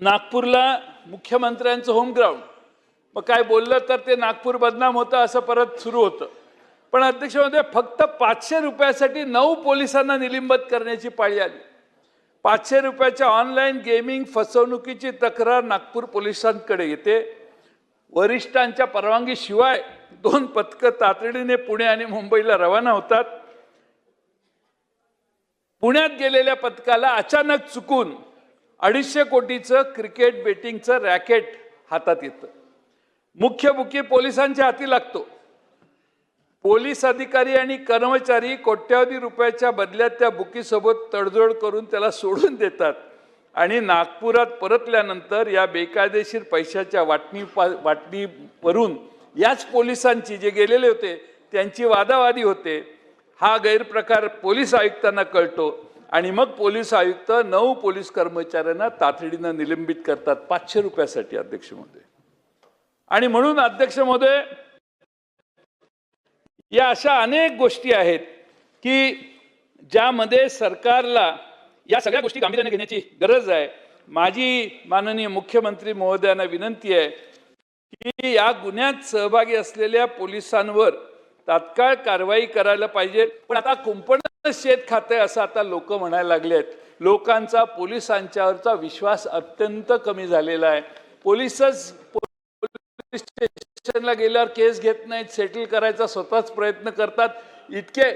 नागपूरला मुख्यमंत्र्यांचं home ground, मग काय बोललं तर ते नागपूर बदनाम होतं असं परत सुरू होतं. पण अध्यक्ष महोदय, फक्त 500 रुपयासाठी 9 पोलिसांना निलंबित करण्याची पाळी आली. 500 रुपयाच्या ऑनलाईन गेमिंग फसवणुकीची तक्रार नागपूर पोलिसांकडे येते. वरिष्ठांच्या परवानगीशिवाय 2 पथकं तातडीने पुणे आणि मुंबईला रवाना होतात. पुण्यात गेलेल्या पथकाला अचानक चुकून 250 कोटीचं क्रिकेट बेटिंगचं रॅकेट हातात येतं. मुख्य बुकी पोलिसांच्या हाती लागतो. पोलीस अधिकारी आणि कर्मचारी कोट्यावधी रुपयाच्या बदल्यात त्या बुकीसोबत तडजोड करून त्याला सोडून देतात आणि नागपुरात परतल्यानंतर या बेकायदेशीर पैशाच्या वाटणीवरून याच पोलिसांची, जे गेलेले होते त्यांची वादावादी होते. हा गैरप्रकार पोलीस आयुक्तांना कळतो आणि मग पोलीस आयुक्त 9 पोलीस कर्मचाऱ्यांना तातडीनं निलंबित करतात 500 रुपयासाठी. अध्यक्ष महोदय, आणि म्हणून अध्यक्ष महोदय, या अशा अनेक गोष्टी आहेत की ज्यामध्ये सरकारला या सगळ्या गोष्टी गांभीर्याने घेण्याची गरज आहे. माझी माननीय मुख्यमंत्री महोदयांना विनंती आहे की या गुन्ह्यात सहभागी असलेल्या पोलिसांवर तात्काळ कारवाई करायला पाहिजे. पण आता कुंपण शेत खाते असं आता लोक म्हणायला लागले आहेत. लोकांचा पोलिसांच्यावरचा विश्वास अत्यंत कमी झालेला आहे. पोलीस स्टेशनला गेल्यावर केस घेत नाहीत, सेटल करायचा स्वतःच प्रयत्न करतात. इतके